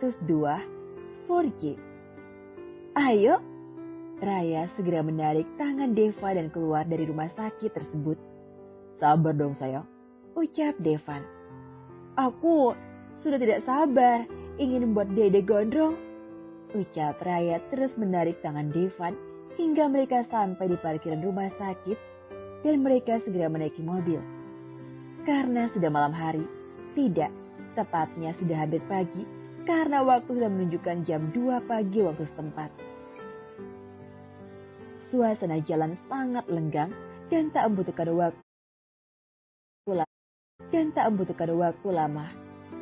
102 4G. Ayo, Raya segera menarik tangan Deva dan keluar dari rumah sakit tersebut. Sabar dong sayang, ucap Devan. Aku sudah tidak sabar ingin membuat Dede gondrong, ucap Raya terus menarik tangan Devan hingga mereka sampai di parkiran rumah sakit dan mereka segera menaiki mobil. Karena sudah malam hari, tidak, tepatnya sudah hampir pagi karena waktu sudah menunjukkan jam 2 pagi waktu setempat. Suasana jalan sangat lenggang dan tak membutuhkan waktu lama.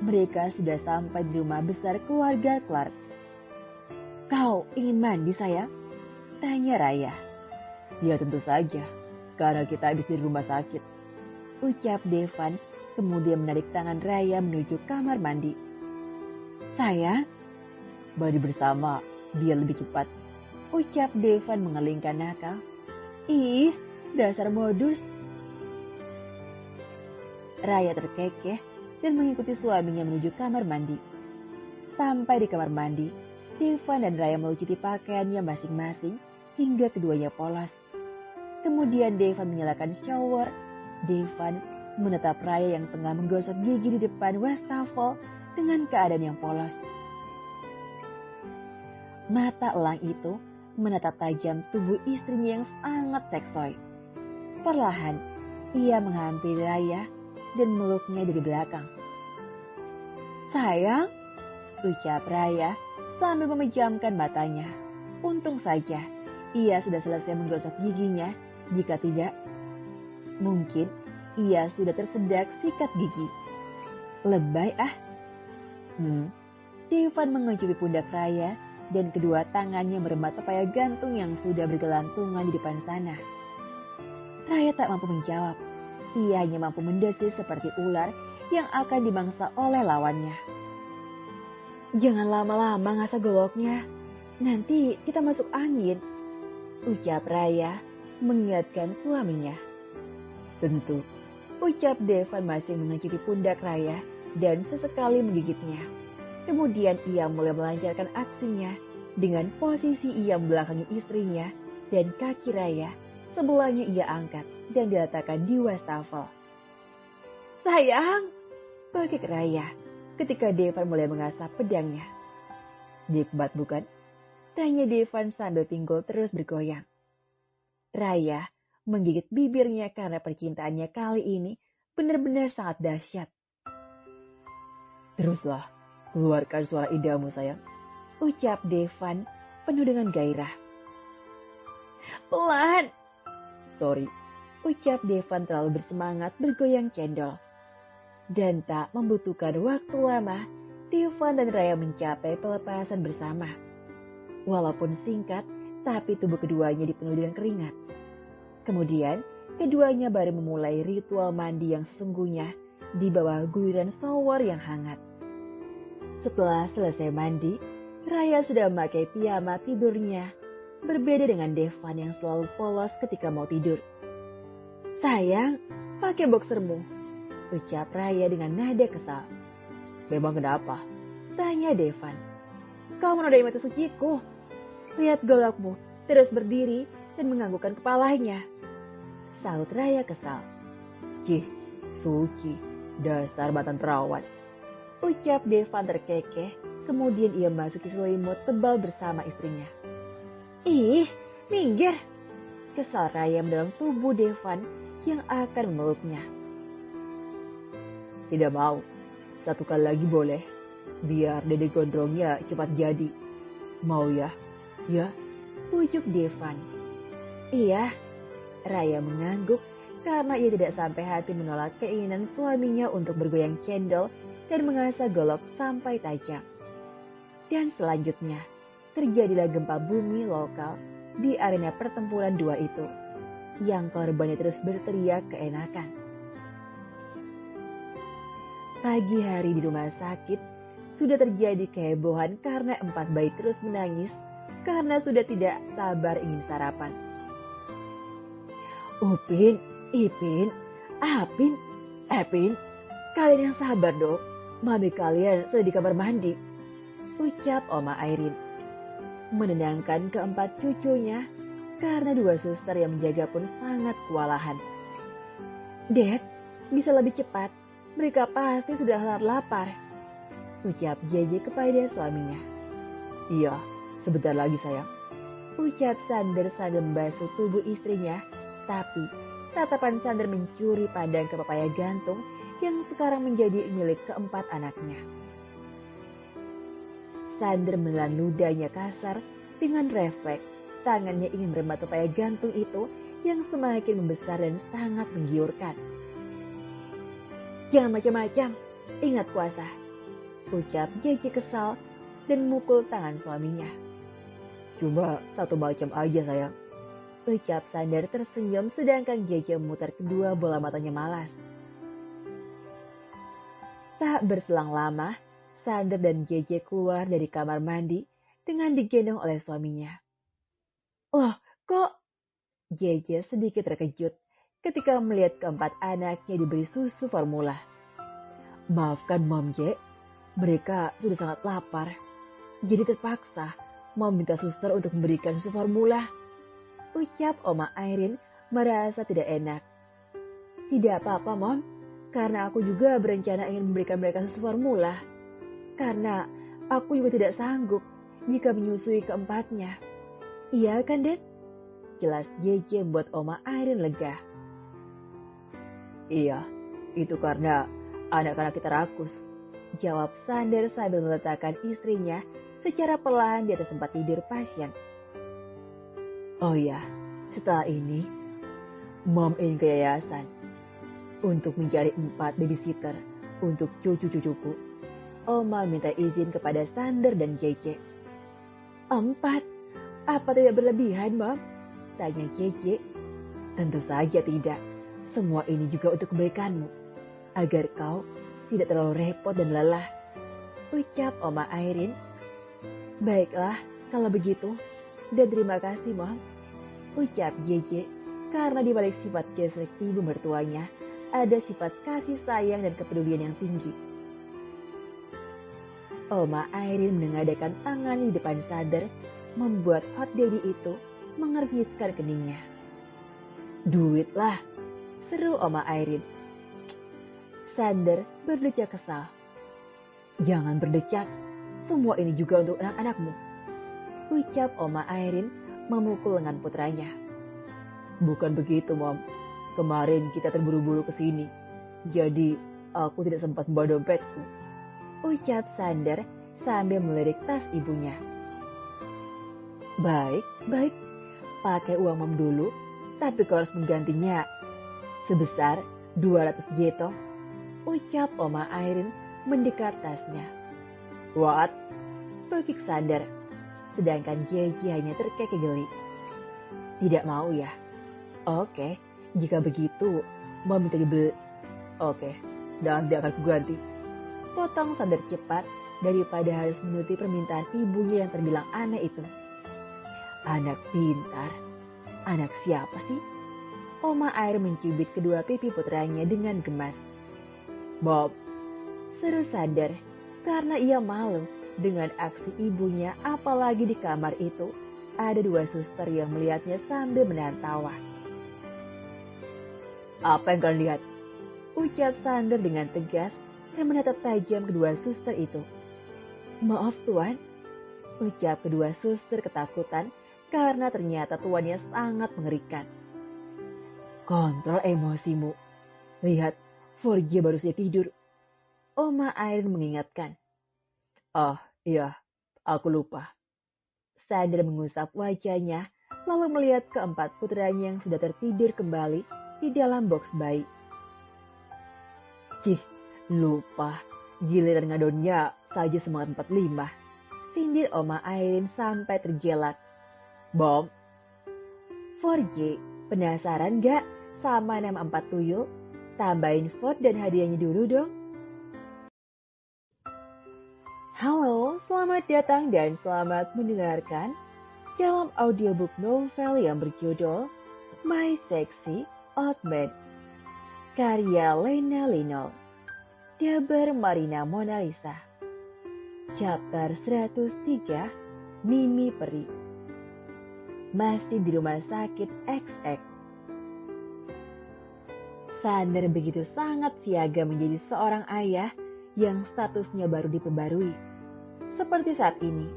Mereka sudah sampai di rumah besar keluarga Clark. Kau ingin mandi sayang? Tanya Raya. Ya tentu saja, karena kita habis di rumah sakit, ucap Devan kemudian menarik tangan Raya menuju kamar mandi. Sayang, mandi bersama biar lebih cepat, ucap Devan mengelingkan nakal. Ih, dasar modus. Raya terkekeh dan mengikuti suaminya menuju kamar mandi. Sampai di kamar mandi, Devan dan Raya melucuti pakaiannya masing-masing hingga keduanya polos. Kemudian Devan menyalakan shower. Devan menatap Raya yang tengah menggosok gigi di depan wastafel dengan keadaan yang polos. Mata elang itu menatap tajam tubuh istrinya yang sangat seksoi. Perlahan, ia menghampiri Raya dan meluknya dari belakang. Sayang, ucap Raya sambil memejamkan matanya. Untung saja ia sudah selesai menggosok giginya. Jika tidak, mungkin ia sudah tersedak sikat gigi. Lebay ah. Devan menguncupi pundak Raya dan kedua tangannya meremat pepaya gantung yang sudah bergelantungan di depan sana. Raya tak mampu menjawab. Ia hanya mampu mendesis seperti ular yang akan dimangsa oleh lawannya. Jangan lama-lama ngasah goloknya, nanti kita masuk angin, ucap Raya mengingatkan suaminya. Tentu, ucap Devan masih menguncupi pundak Raya dan sesekali menggigitnya. Kemudian ia mulai melancarkan aksinya dengan posisi ia membelakangi istrinya dan kaki Raya sebelahnya ia angkat dan diletakkan di wastafel. Sayang, bangkit Raya ketika Devan mulai mengasah pedangnya. Nikmat bukan? Tanya Devan sambil pinggul terus bergoyang. Raya menggigit bibirnya karena percintaannya kali ini benar-benar sangat dahsyat. Teruslah, keluarkan suara indahmu sayang, ucap Devan penuh dengan gairah. Pelan. Sorry, ucap Devan terlalu bersemangat bergoyang cendol. Dan tak membutuhkan waktu lama, Devan dan Raya mencapai pelepasan bersama. Walaupun singkat, tapi tubuh keduanya dipenuhi dengan keringat. Kemudian, keduanya baru memulai ritual mandi yang sesungguhnya di bawah guyuran shower yang hangat. Setelah selesai mandi, Raya sudah memakai piyama tidurnya. Berbeda dengan Devan yang selalu polos ketika mau tidur. Sayang, pakai boxermu, ucap Raya dengan nada kesal. Memang kenapa? Tanya Devan. Kau menodai mata suciku. Lihat golokmu terus berdiri dan menganggukkan kepalanya. Saut Raya kesal. Cih, suci, dasar mantan perawan, ucap Devan terkekeh. Kemudian ia masuk ke selimut tebal bersama istrinya. Ih, minggir, kesal Raya mendorong tubuh Devan yang akan memeluknya. Tidak mau, satu kali lagi boleh, biar Dede gondrongnya cepat jadi. Mau ya? Ya, pujuk Devan. Iya, Raya mengangguk karena ia tidak sampai hati menolak keinginan suaminya untuk bergoyang cendol dan mengasah golok sampai tajam. Dan selanjutnya, terjadilah gempa bumi lokal di arena pertempuran dua itu, yang korbannya terus berteriak keenakan. Pagi hari di rumah sakit, sudah terjadi kehebohan karena 4 bayi terus menangis karena sudah tidak sabar ingin sarapan. Upin, Ipin, Apin, Epin, kalian yang sabar dong, mami kalian sudah di kamar mandi, ucap Oma Airin. Menenangkan keempat cucunya karena dua suster yang menjaga pun sangat kewalahan. Dad, bisa lebih cepat. Mereka pasti sudah sangat lapar, ucap JJ kepada suaminya. Iya, sebentar lagi sayang, ucap Sander sambil membasuh tubuh istrinya. Tapi tatapan Sander mencuri pandang ke pepaya gantung yang sekarang menjadi milik keempat anaknya. Sander menelan ludahnya kasar dengan refleks. Tangannya ingin merembat pepaya gantung itu yang semakin membesar dan sangat menggiurkan. Jangan macam-macam, ingat puasa, ucap JJ kesal dan mukul tangan suaminya. Cuma satu macam aja sayang, ucap Sander tersenyum sedangkan JJ memutar kedua bola matanya malas. Tak berselang lama, Sander dan JJ keluar dari kamar mandi dengan digendong oleh suaminya. Oh, kok? JJ sedikit terkejut ketika melihat keempat anaknya diberi susu formula. Maafkan Mom J, mereka sudah sangat lapar. Jadi terpaksa Mom minta suster untuk memberikan susu formula, ucap Oma Airin merasa tidak enak. Tidak apa-apa Mom, karena aku juga berencana ingin memberikan mereka susu formula. Karena aku juga tidak sanggup jika menyusui keempatnya. Iya kan, Dad? Jelas JJ membuat Oma Airin lega. Iya, itu karena anak-anak kita rakus, jawab Sander sambil meletakkan istrinya secara perlahan di atas tempat tidur pasien. Oh ya, setelah ini, Mom ingin ke yayasan untuk mencari 4 babysitter untuk cucu-cucuku. Oma minta izin kepada Sander dan JJ. 4? Apa tidak berlebihan, Mom? Tanya JJ. Tentu saja tidak. Semua ini juga untuk kebaikanmu, agar kau tidak terlalu repot dan lelah, ucap Oma Airin. Baiklah, kalau begitu. Dan terima kasih, Mom, ucap JJ. Karena di balik sifat gesrek ibu mertuanya, ada sifat kasih sayang dan kepedulian yang tinggi. Oma Airin menengadahkan tangan di depan Sander, membuat hot daddy itu mengernyitkan keningnya. Duit lah, seru Oma Airin. Sander berdecak kesal. Jangan berdecak, semua ini juga untuk anak-anakmu, ucap Oma Airin memukul lengan putranya. Bukan begitu, Mom. Kemarin kita terburu-buru ke sini, jadi aku tidak sempat membawa dompetku, ucap Sander sambil melirik tas ibunya. Baik, pakai uang Mom dulu, tapi kau harus menggantinya sebesar 200 jeto, ucap Oma Airin mendekat tasnya. What? Pekik Sander, sedangkan JJ hanya terkekeh geli. Tidak mau ya? Oke, jika begitu, Mom minta dibeli. Oke, nanti akan kuganti. Potong Sander cepat daripada harus menuruti permintaan ibunya yang terbilang aneh itu. Anak pintar. Anak siapa sih? Oma Air mencubit kedua pipi putranya dengan gemas. Bob, seru Sander karena ia malu dengan aksi ibunya, apalagi di kamar itu ada 2 suster yang melihatnya sambil menahan tawa. Apa yang kalian lihat? Ucap Sander dengan tegas dan menatap tajam kedua suster itu. Maaf Tuan, ucap kedua suster ketakutan karena ternyata tuannya sangat mengerikan. Kontrol emosimu. Lihat, Forge baru saja tidur. Oma Airin mengingatkan. Oh iya, aku lupa. Sander mengusap wajahnya lalu melihat keempat putranya yang sudah tertidur kembali di dalam box bayi. Cih, lupa. Giliran ngadonnya saja semangat 45. Sindir Oma Airin sampai terjelak. Bom. Forge, penasaran gak sama nama 4 tuyul? Tambahin vote dan hadiahnya dulu dong. Halo, selamat datang dan selamat mendengarkan dalam audiobook novel yang berjudul My Sexy Old Man, karya Lena Linol, Daber Marina Monalisa. Chapter 103, Mimi Peri. Masih di rumah sakit XX. Sander begitu sangat siaga menjadi seorang ayah yang statusnya baru diperbarui. Seperti saat ini,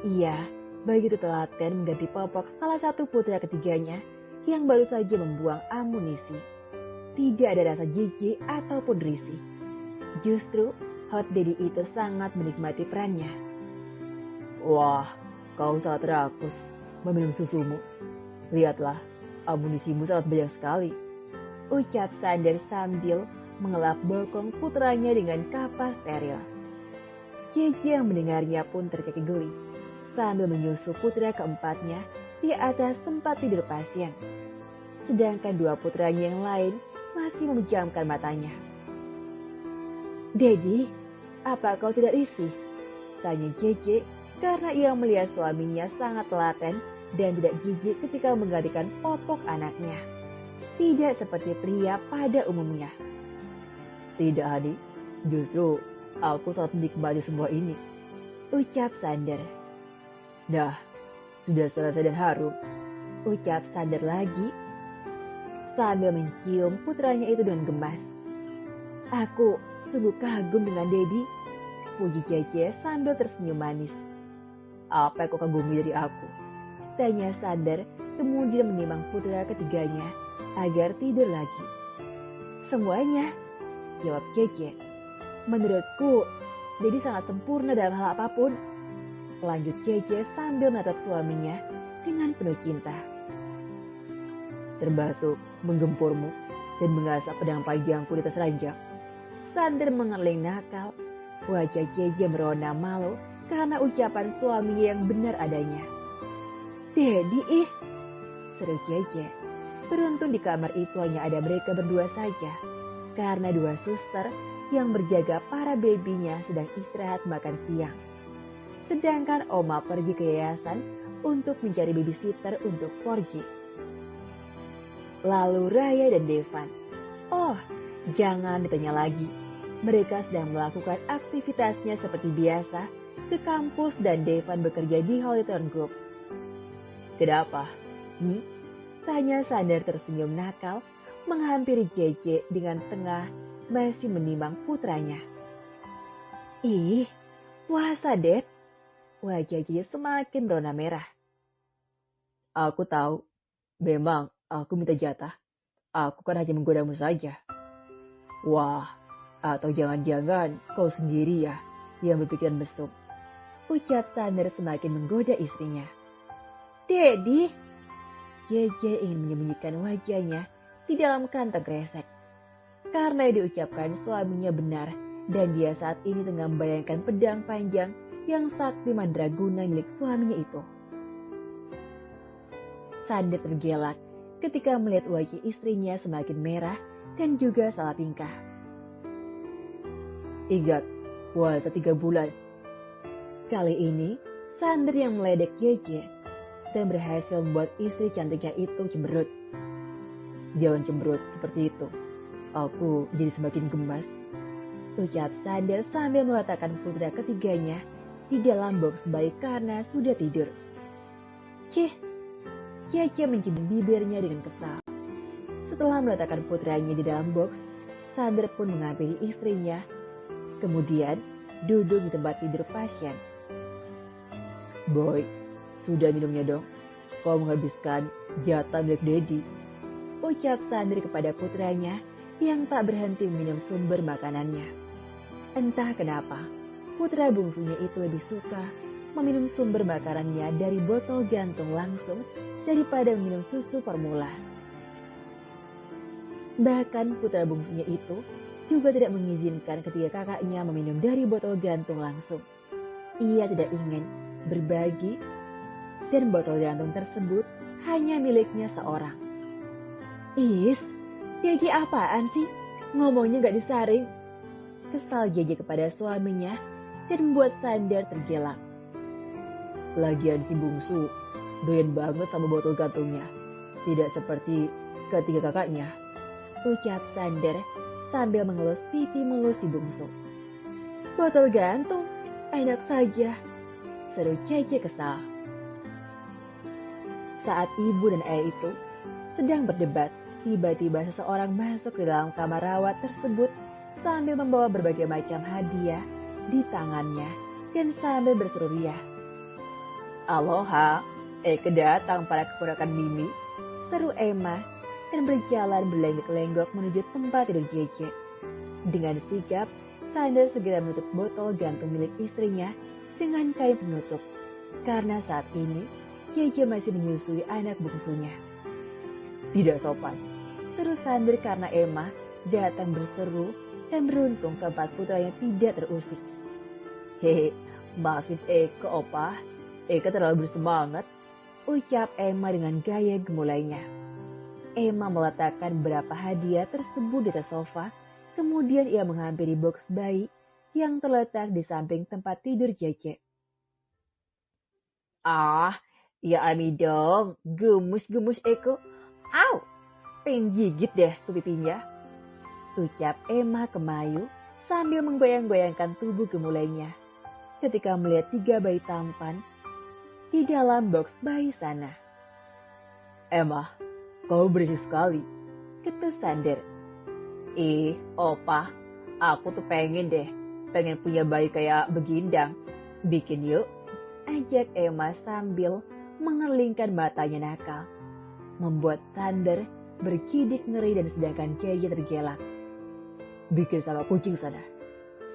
ia begitu telaten mengganti popok salah satu putra ketiganya yang baru saja membuang amunisi. Tidak ada rasa jijik ataupun risih. Justru Hot Daddy itu sangat menikmati perannya. Wah, kau sangat rakus meminum susumu. Lihatlah, amunisimu sangat banyak sekali. Ucap Sander sambil mengelap bokong putranya dengan kapas steril. Cici yang mendengarnya pun terkekeh geli sambil menyusu putra keempatnya di atas tempat tidur pasien. Sedangkan dua putranya yang lain masih memejamkan matanya. Dedi, apa kau tidak risih? Tanya Jeje karena ia melihat suaminya sangat telaten dan tidak jijik ketika menggantikan popok anaknya. Tidak seperti pria pada umumnya. Tidak, Hani. Justru aku sangat menikmati semua ini. Ucap Sander. Nah, sudah selesai dan harum. Ucap Sander lagi sambil mencium putranya itu dengan gemas. Aku sungguh kagum dengan Dedi, puji Cece sambil tersenyum manis. Apa yang kau kagumi dari aku? Tanya Sander kemudian menimang putra ketiganya agar tidur lagi. Semuanya, jawab Cece. Menurutku, Dedi sangat sempurna dalam hal apapun. Lanjut Cece sambil menatap suaminya dengan penuh cinta. Termasuk menggempurmu dan mengasah pedang panjangku di atas ranjang. Sander mengerling nakal. Wajah Jeje merona malu karena ucapan suaminya yang benar adanya. Dedi, seru Jeje. Beruntung di kamar itu hanya ada mereka berdua saja. Karena dua suster yang berjaga para bebinya sedang istirahat makan siang. Sedangkan Oma pergi ke yayasan untuk mencari babysitter untuk Porji. Lalu Raya dan Devan. Oh, jangan ditanya lagi. Mereka sedang melakukan aktivitasnya seperti biasa ke kampus dan Devan bekerja di Holyton Group. Kenapa? Tanya Sander tersenyum nakal menghampiri JJ dengan tengah masih menimang putranya. Ih, puasa Dad. Wajah JJ semakin berwarna merah. Aku tahu, memang aku minta jatah. Aku kan hanya menggodamu saja. Wah, atau jangan-jangan kau sendiri ya yang berpikiran mesum. Ucap Sander semakin menggoda istrinya. Dedi, JJ ingin menyembunyikan wajahnya di dalam kantong kresek. Karena diucapkan suaminya benar dan dia saat ini tengah membayangkan pedang panjang yang sakti mandraguna milik suaminya itu. Sander tergelak ketika melihat wajah istrinya semakin merah dan juga salah tingkah. Ingat, puasa 3 bulan. Kali ini, Sander yang meledek JJ dan berhasil membuat istri cantiknya itu cemberut. Jangan cemberut seperti itu. Aku jadi semakin gemas. Ucap Sander sambil meletakkan putra ketiganya di dalam box bayi karena sudah tidur. Cih, JJ mencium bibirnya dengan kesal. Setelah meletakkan putranya di dalam box, Sander pun menghampiri istrinya. Kemudian duduk di tempat tidur pasien. Boy, sudah minumnya dong. Kau menghabiskan jatah milik Dedi. Ucap Sander kepada putranya yang tak berhenti minum sumber makanannya. Entah kenapa, putra bungsunya itu lebih suka meminum sumber makanannya dari botol gantung langsung daripada meminum susu formula. Bahkan putra bungsunya itu juga tidak mengizinkan ketiga kakaknya meminum dari botol gantung langsung. Ia tidak ingin berbagi dan botol gantung tersebut hanya miliknya seorang. Is, Jeje apaan sih? Ngomongnya gak disaring. Kesal Jeje kepada suaminya dan membuat Sander tergelak. Lagian si bungsu doyan banget sama botol gantungnya. Tidak seperti ketiga kakaknya. Ucap Sander sambil mengelus pipi mulus si bungsu. Botol gantung? Enak saja, seru Cece kesal. Saat ibu dan ayah itu sedang berdebat, tiba-tiba seseorang masuk ke dalam kamar rawat tersebut sambil membawa berbagai macam hadiah di tangannya dan sambil berseru riang. Aloha, Eke datang para keponakan Mimi, seru Emma dan berjalan berlenggak-lenggok menuju tempat tidur Jece. Dengan sigap, Sander segera menutup botol gantung milik istrinya dengan kain penutup, karena saat ini Jece masih menyusui anak bungsunya. Tidak sopan, seru Sander karena Emma datang berseru dan beruntung keempat putranya tidak terusik. Hehe, maafin Eke opa, Eke terlalu bersemangat, ucap Emma dengan gaya gemulainya. Emma meletakkan beberapa hadiah tersebut di atas sofa, kemudian ia menghampiri box bayi yang terletak di samping tempat tidur Jece. Ah, ya Ami dong, gemus-gemus Eko. Au, pengen gigit deh tuh pipinya, ucap Emma kemayu sambil menggoyang-goyangkan tubuh gemulainya ketika melihat 3 bayi tampan di dalam box bayi sana. Emma, kau berisik sekali, ketus Sander. Opa, aku tuh pengen punya bayi kayak begindang. Bikin yuk, ajak Emma sambil mengerlingkan matanya nakal. Membuat Sander berkidik ngeri dan sedangkan Jaya tergelak. Bikin sama kucing sana,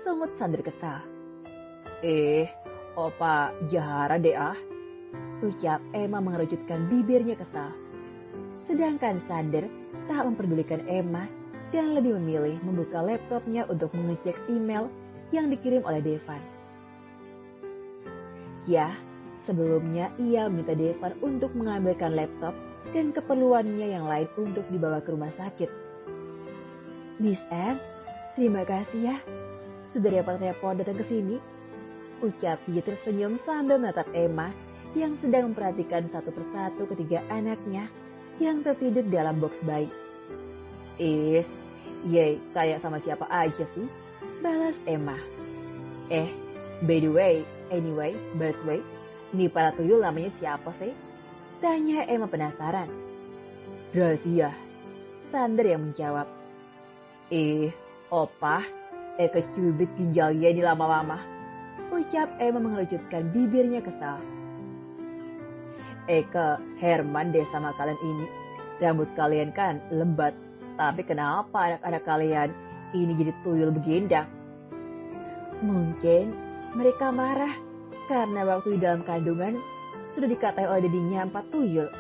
sungut Sander kesal. Opa jahara deh ah, ucap Emma mengerucutkan bibirnya kesal. Sedangkan Sander tak memperdulikan Emma dan lebih memilih membuka laptopnya untuk mengecek email yang dikirim oleh Devan. Ya, sebelumnya ia meminta Devan untuk mengambilkan laptop dan keperluannya yang lain untuk dibawa ke rumah sakit. Miss Anne, terima kasih ya, sudah repot-repot datang ke sini, ucap dia tersenyum sambil menatap Emma yang sedang memperhatikan satu persatu ketiga anaknya yang tertidur dalam box bayi. Yey, kayak sama siapa aja sih, balas Emma. By the way, ini para tuyul namanya siapa sih? Tanya Emma penasaran. Rahasia, Sander yang menjawab. Opa, kecubit ginjalnya ini lama-lama, ucap Emma mengerucutkan bibirnya kesal. Eka, Herman deh sama kalian ini. Rambut kalian kan lembat, tapi kenapa anak-anak kalian ini jadi tuyul begendang? Mungkin mereka marah karena waktu di dalam kandungan sudah dikatai oleh dedinya 4 tuyul,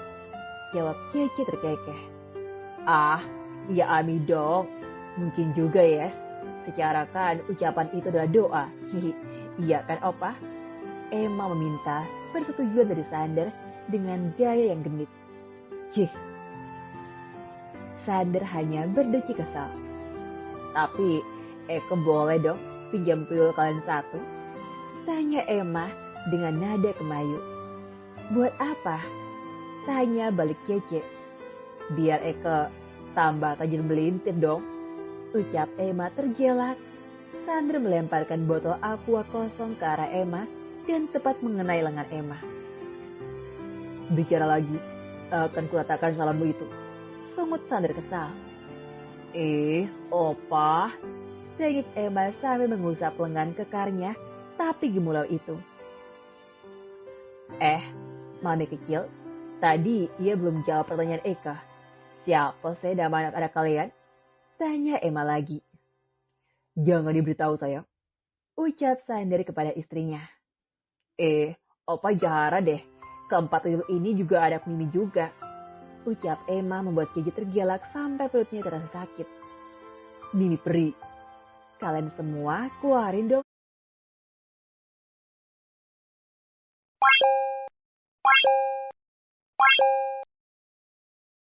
jawab Cece terkekeh. Ya Ami dong, mungkin juga ya. Secara kan ucapan itu adalah doa. Iya kan opa? Emma meminta persetujuan dari Sander dengan gaya yang genit. Sander hanya berdecik kesal. Tapi Eko boleh dong pinjam tuyul kalian satu? Tanya Emma dengan nada kemayu. Buat apa? Tanya balik Cece. Biar Eko tambah tajam melintir dong, ucap Emma tergelak. Sander melemparkan botol aqua kosong ke arah Emma dan tepat mengenai lengan Emma. Bicara lagi, akan kuratakan salammu itu, sungut Sander kesal. Opa, sengit Emma sambil mengusap lengan kekarnya, tapi gemulau itu. Mami kecil, tadi ia belum jawab pertanyaan Eka. Siapa sih nama anak-anak kalian? Tanya Emma lagi. Jangan diberitahu sayang, ucap Sander kepada istrinya. Opa jahara deh, keempat tuyul ini juga ada Mimi juga, ucap Emma membuat Cici tergelak sampai perutnya terasa sakit. Mimi peri, kalian semua keluarin dong.